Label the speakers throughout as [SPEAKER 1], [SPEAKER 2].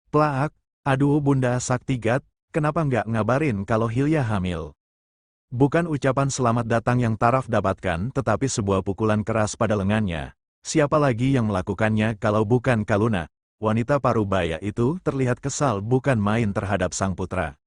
[SPEAKER 1] Plaak, aduh Bunda Saktigat, kenapa nggak ngabarin kalau Hilya hamil? Bukan ucapan selamat datang yang Taraf dapatkan, tetapi sebuah pukulan keras pada lengannya. Siapa lagi yang melakukannya kalau bukan Kaluna? Wanita parubaya itu terlihat kesal bukan main terhadap sang putra.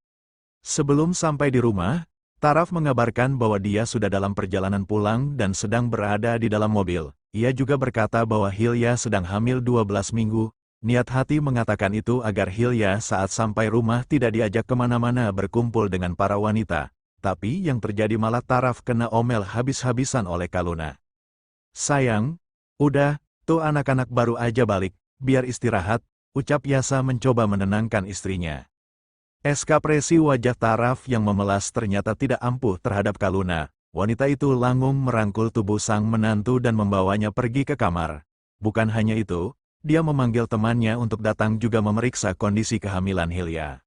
[SPEAKER 1] Sebelum sampai di rumah, Taraf mengabarkan bahwa dia sudah dalam perjalanan pulang dan sedang berada di dalam mobil. Ia juga berkata bahwa Hilya sedang hamil 12 minggu. Niat hati mengatakan itu agar Hilya saat sampai rumah tidak diajak kemana-mana berkumpul dengan para wanita. Tapi yang terjadi malah Taraf kena omel habis-habisan oleh Kaluna. Sayang, udah, tuh anak-anak baru aja balik, biar istirahat, ucap Yasa mencoba menenangkan istrinya. Ekspresi wajah Taraf yang memelas ternyata tidak ampuh terhadap Kaluna. Wanita itu langsung merangkul tubuh sang menantu dan membawanya pergi ke kamar. Bukan hanya itu, dia memanggil temannya untuk datang juga memeriksa kondisi kehamilan Hilya.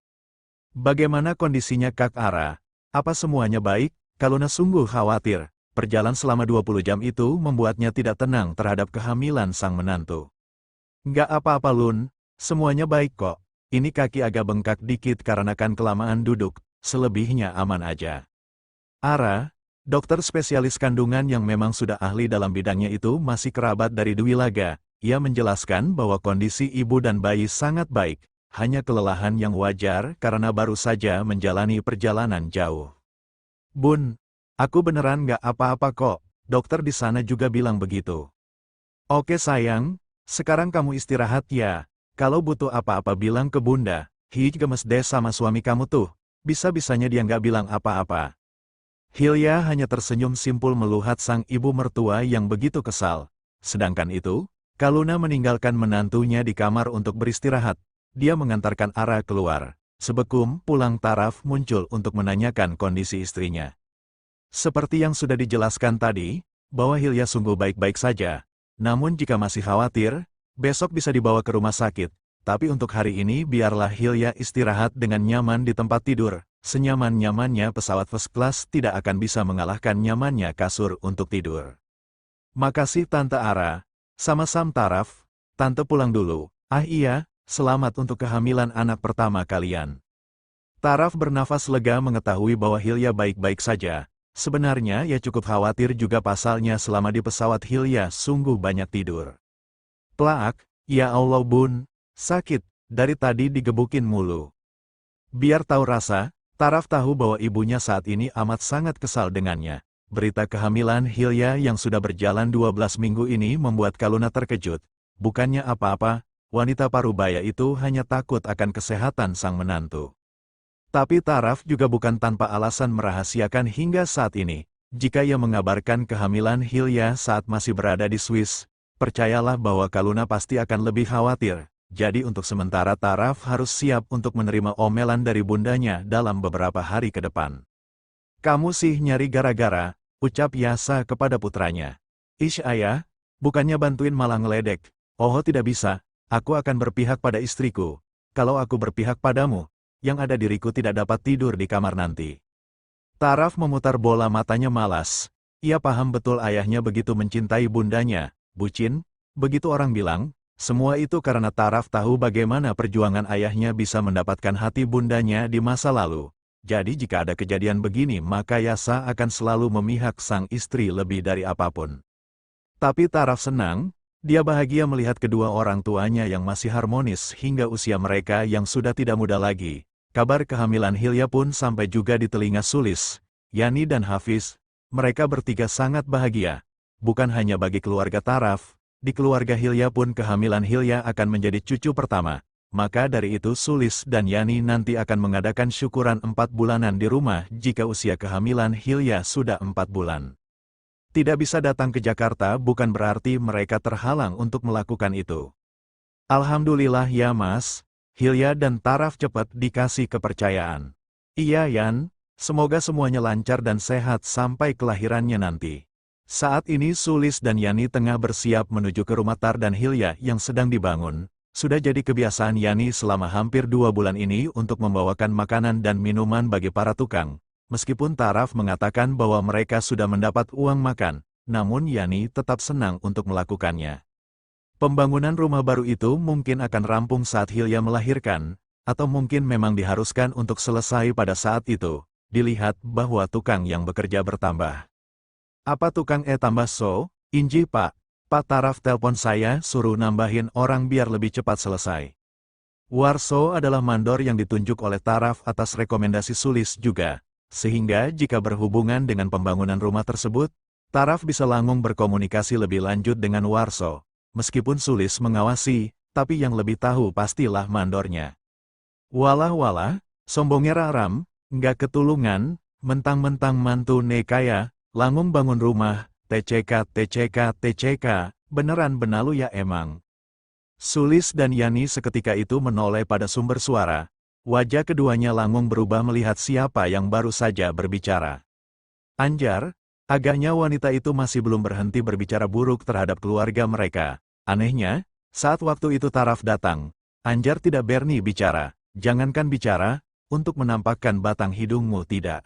[SPEAKER 1] Bagaimana kondisinya Kak Ara? Apa semuanya baik? Kaluna sungguh khawatir. Perjalanan selama 20 jam itu membuatnya tidak tenang terhadap kehamilan sang menantu. Nggak apa-apa Lun, semuanya baik kok. Ini kaki agak bengkak dikit karena kan kelamaan duduk, selebihnya aman aja. Ara, dokter spesialis kandungan yang memang sudah ahli dalam bidangnya itu masih kerabat dari Dwi Laga. Ia menjelaskan bahwa kondisi ibu dan bayi sangat baik, hanya kelelahan yang wajar karena baru saja menjalani perjalanan jauh. Bun, aku beneran nggak apa-apa kok, dokter di sana juga bilang begitu. Oke sayang, sekarang kamu istirahat ya, kalau butuh apa-apa bilang ke Bunda. Gemes deh sama suami kamu tuh, bisa-bisanya dia nggak bilang apa-apa. Hilya hanya tersenyum simpul melihat sang ibu mertua yang begitu kesal. Sedangkan itu, Kaluna meninggalkan menantunya di kamar untuk beristirahat. Dia mengantarkan Ara keluar. Sebekum pulang Taraf muncul untuk menanyakan kondisi istrinya. Seperti yang sudah dijelaskan tadi, bahwa Hilya sungguh baik-baik saja. Namun jika masih khawatir, besok bisa dibawa ke rumah sakit. Tapi untuk hari ini biarlah Hilya istirahat dengan nyaman di tempat tidur. Senyaman-nyamannya pesawat first class tidak akan bisa mengalahkan nyamannya kasur untuk tidur. Makasih Tante Ara. Sama-sama Taraf, Tante pulang dulu. Ah iya, selamat untuk kehamilan anak pertama kalian. Taraf bernafas lega mengetahui bahwa Hilya baik-baik saja. Sebenarnya ia cukup khawatir juga pasalnya selama di pesawat Hilya sungguh banyak tidur. Plaak, ya Allah Bun, sakit, dari tadi digebukin mulu. Biar tahu rasa, Taraf tahu bahwa ibunya saat ini amat sangat kesal dengannya. Berita kehamilan Hilya yang sudah berjalan 12 minggu ini membuat Kaluna terkejut. Bukannya apa-apa, wanita parubaya itu hanya takut akan kesehatan sang menantu. Tapi Taraf juga bukan tanpa alasan merahasiakan hingga saat ini. Jika ia mengabarkan kehamilan Hilya saat masih berada di Swiss, percayalah bahwa Kaluna pasti akan lebih khawatir. Jadi untuk sementara Taraf harus siap untuk menerima omelan dari bundanya dalam beberapa hari ke depan. Kamu sih nyari gara-gara, ucap Yasa kepada putranya. Ish ayah, bukannya bantuin malah ngeledek. Oh tidak bisa, aku akan berpihak pada istriku. Kalau aku berpihak padamu, yang ada diriku tidak dapat tidur di kamar nanti. Taraf memutar bola matanya malas. Ia paham betul ayahnya begitu mencintai bundanya. Bucin, begitu orang bilang, semua itu karena Taraf tahu bagaimana perjuangan ayahnya bisa mendapatkan hati bundanya di masa lalu. Jadi jika ada kejadian begini maka Yasa akan selalu memihak sang istri lebih dari apapun. Tapi Taraf senang, dia bahagia melihat kedua orang tuanya yang masih harmonis hingga usia mereka yang sudah tidak muda lagi. Kabar kehamilan Hilya pun sampai juga di telinga Sulis, Yani dan Hafiz. Mereka bertiga sangat bahagia. Bukan hanya bagi keluarga Taraf, di keluarga Hilya pun kehamilan Hilya akan menjadi cucu pertama. Maka dari itu Sulis dan Yani nanti akan mengadakan syukuran 4 bulanan di rumah jika usia kehamilan Hilya sudah 4 bulan. Tidak bisa datang ke Jakarta bukan berarti mereka terhalang untuk melakukan itu. Alhamdulillah ya Mas, Hilya dan Taraf cepat dikasih kepercayaan. Iya Yan, semoga semuanya lancar dan sehat sampai kelahirannya nanti. Saat ini Sulis dan Yani tengah bersiap menuju ke rumah Tar dan Hilya yang sedang dibangun. Sudah jadi kebiasaan Yani selama hampir 2 bulan ini untuk membawakan makanan dan minuman bagi para tukang. Meskipun Taraf mengatakan bahwa mereka sudah mendapat uang makan, namun Yani tetap senang untuk melakukannya. Pembangunan rumah baru itu mungkin akan rampung saat Hilya melahirkan, atau mungkin memang diharuskan untuk selesai pada saat itu. Dilihat bahwa tukang yang bekerja bertambah. Apa tukang tambah so? Inji pak. Pak Taraf telepon saya suruh nambahin orang biar lebih cepat selesai. Warso adalah mandor yang ditunjuk oleh Taraf atas rekomendasi Sulis juga, sehingga jika berhubungan dengan pembangunan rumah tersebut, Taraf bisa langsung berkomunikasi lebih lanjut dengan Warso. Meskipun Sulis mengawasi, tapi yang lebih tahu pastilah mandornya. Walah, sombongnya Raram, nggak ketulungan, mentang-mentang mantu nekaya, langsung bangun rumah, TCK, beneran benalu ya emang. Sulis dan Yani seketika itu menoleh pada sumber suara. Wajah keduanya langsung berubah melihat siapa yang baru saja berbicara. Anjar, agaknya wanita itu masih belum berhenti berbicara buruk terhadap keluarga mereka. Anehnya, saat waktu itu Taraf datang, Anjar tidak berani bicara. Jangankan bicara, untuk menampakkan batang hidungmu tidak.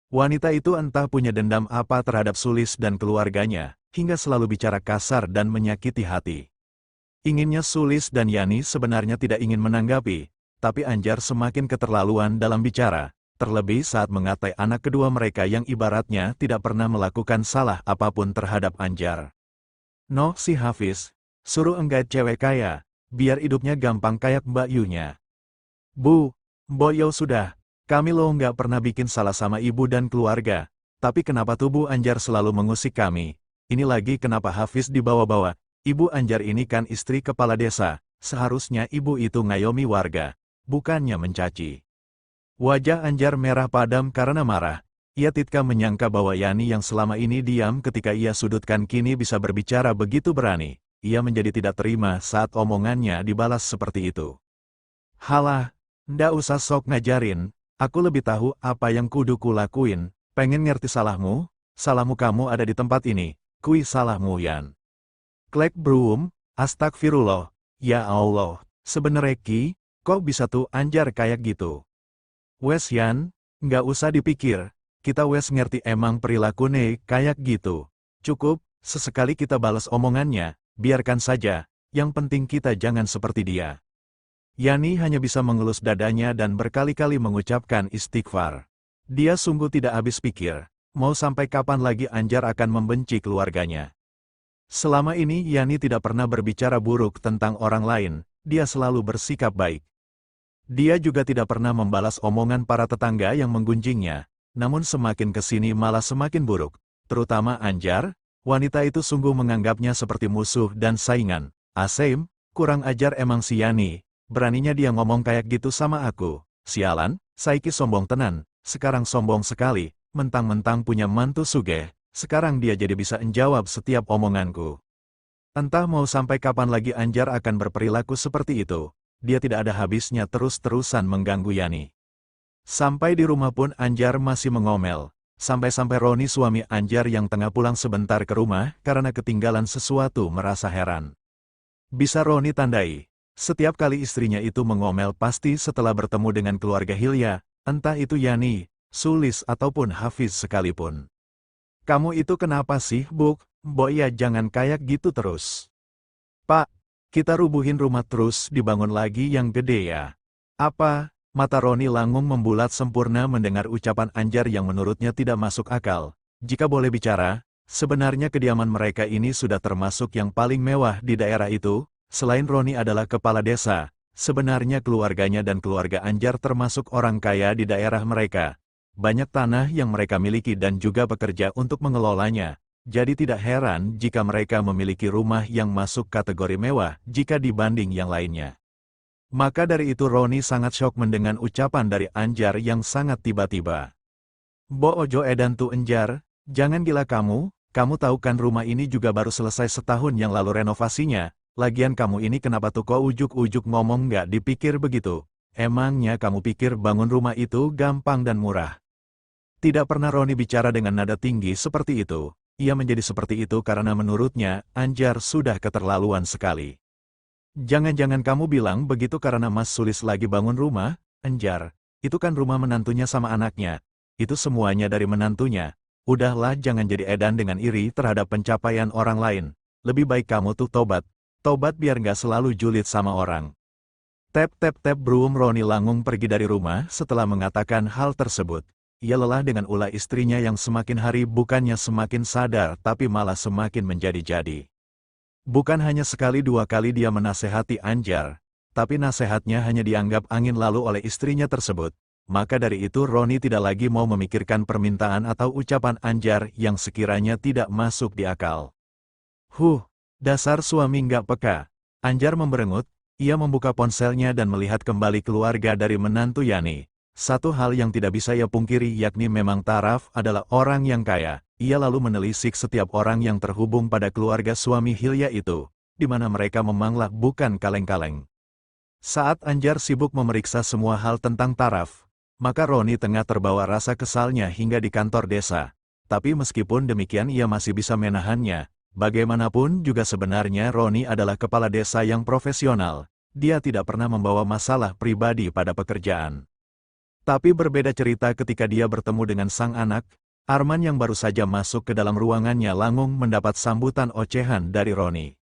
[SPEAKER 1] Wanita itu entah punya dendam apa terhadap Sulis dan keluarganya, hingga selalu bicara kasar dan menyakiti hati. Inginnya Sulis dan Yani sebenarnya tidak ingin menanggapi, tapi Anjar semakin keterlaluan dalam bicara, terlebih saat mengatai anak kedua mereka yang ibaratnya tidak pernah melakukan salah apapun terhadap Anjar. No, si Hafiz, suruh enggak cewek kaya, biar hidupnya gampang kayak Mbak Yunya. Bu, Boyo sudah, kami lo nggak pernah bikin salah sama ibu dan keluarga, tapi kenapa tuh Bu Anjar selalu mengusik kami? Ini lagi kenapa Hafiz dibawa-bawa? Ibu Anjar ini kan istri kepala desa, seharusnya ibu itu ngayomi warga, bukannya mencaci. Wajah Anjar merah padam karena marah. Ia tidak menyangka bahwa Yani yang selama ini diam ketika ia sudutkan kini bisa berbicara begitu berani. Ia menjadi tidak terima saat omongannya dibalas seperti itu. Halah, ndak usah sok ngajarin, aku lebih tahu apa yang kudu kulakuin, pengen ngerti salahmu kamu ada di tempat ini, kui salahmu Yan. Klek Broom, astagfirullah, ya Allah, sebenernya Ki, kok bisa tuh Anjar kayak gitu? Wes Yan, nggak usah dipikir, kita wes ngerti emang perilakunya kayak gitu. Cukup, sesekali kita balas omongannya, biarkan saja, yang penting kita jangan seperti dia. Yani hanya bisa mengelus dadanya dan berkali-kali mengucapkan istighfar. Dia sungguh tidak habis pikir, mau sampai kapan lagi Anjar akan membenci keluarganya. Selama ini Yani tidak pernah berbicara buruk tentang orang lain, dia selalu bersikap baik. Dia juga tidak pernah membalas omongan para tetangga yang menggunjingnya, namun semakin kesini malah semakin buruk. Terutama Anjar, wanita itu sungguh menganggapnya seperti musuh dan saingan. Aseim, kurang ajar emang si Yani. Beraninya dia ngomong kayak gitu sama aku. Sialan, saiki sombong tenan, sekarang sombong sekali, mentang-mentang punya mantu sugeh, sekarang dia jadi bisa menjawab setiap omonganku. Entah mau sampai kapan lagi Anjar akan berperilaku seperti itu, dia tidak ada habisnya terus-terusan mengganggu Yani. Sampai di rumah pun Anjar masih mengomel, sampai-sampai Roni suami Anjar yang tengah pulang sebentar ke rumah karena ketinggalan sesuatu merasa heran. Bisa Roni tandai. Setiap kali istrinya itu mengomel pasti setelah bertemu dengan keluarga Hilya, entah itu Yani, Sulis ataupun Hafiz sekalipun. Kamu itu kenapa sih, Buk? Mbok ya jangan kayak gitu terus. Pak, kita rubuhin rumah terus dibangun lagi yang gede ya. Apa? Mata Roni langsung membulat sempurna mendengar ucapan Anjar yang menurutnya tidak masuk akal. Jika boleh bicara, sebenarnya kediaman mereka ini sudah termasuk yang paling mewah di daerah itu. Selain Roni adalah kepala desa, sebenarnya keluarganya dan keluarga Anjar termasuk orang kaya di daerah mereka. Banyak tanah yang mereka miliki dan juga bekerja untuk mengelolanya. Jadi tidak heran jika mereka memiliki rumah yang masuk kategori mewah jika dibanding yang lainnya. Maka dari itu Roni sangat syok mendengar ucapan dari Anjar yang sangat tiba-tiba. Bo ojo edan tu Anjar, jangan gila kamu tahu kan rumah ini juga baru selesai setahun yang lalu renovasinya. Lagian kamu ini kenapa tuh kok ujuk-ujuk ngomong nggak dipikir begitu? Emangnya kamu pikir bangun rumah itu gampang dan murah? Tidak pernah Roni bicara dengan nada tinggi seperti itu. Ia menjadi seperti itu karena menurutnya, Anjar sudah keterlaluan sekali. Jangan-jangan kamu bilang begitu karena Mas Sulis lagi bangun rumah, Anjar. Itu kan rumah menantunya sama anaknya. Itu semuanya dari menantunya. Udahlah jangan jadi edan dengan iri terhadap pencapaian orang lain. Lebih baik kamu tuh tobat. Tobat biar nggak selalu julid sama orang. Tap tap tap broom. Roni langung pergi dari rumah setelah mengatakan hal tersebut. Ia lelah dengan ulah istrinya yang semakin hari bukannya semakin sadar tapi malah semakin menjadi-jadi. Bukan hanya sekali dua kali dia menasehati Anjar, tapi nasihatnya hanya dianggap angin lalu oleh istrinya tersebut. Maka dari itu Roni tidak lagi mau memikirkan permintaan atau ucapan Anjar yang sekiranya tidak masuk di akal. Dasar suami nggak peka. Anjar memberengut, ia membuka ponselnya dan melihat kembali keluarga dari menantu Yani. Satu hal yang tidak bisa ia pungkiri yakni memang Taraf adalah orang yang kaya. Ia lalu menelisik setiap orang yang terhubung pada keluarga suami Hilya itu, di mana mereka memanglah bukan kaleng-kaleng. Saat Anjar sibuk memeriksa semua hal tentang Taraf, maka Roni tengah terbawa rasa kesalnya hingga di kantor desa. Tapi meskipun demikian ia masih bisa menahannya. Bagaimanapun juga sebenarnya Roni adalah kepala desa yang profesional. Dia tidak pernah membawa masalah pribadi pada pekerjaan. Tapi berbeda cerita ketika dia bertemu dengan sang anak, Arman yang baru saja masuk ke dalam ruangannya langung mendapat sambutan ocehan dari Roni.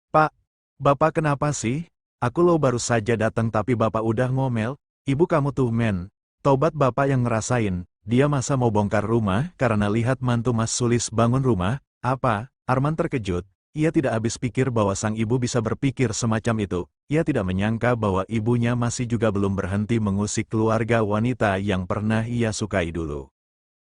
[SPEAKER 1] "Pak, Bapak kenapa sih? Aku lo baru saja datang tapi Bapak udah ngomel. Ibu kamu tuh men. Tobat Bapak yang ngerasain, dia masa mau bongkar rumah karena lihat mantu Mas Sulis bangun rumah, apa?" Arman terkejut, ia tidak habis pikir bahwa sang ibu bisa berpikir semacam itu. Ia tidak menyangka bahwa ibunya masih juga belum berhenti mengusik keluarga wanita yang pernah ia sukai dulu.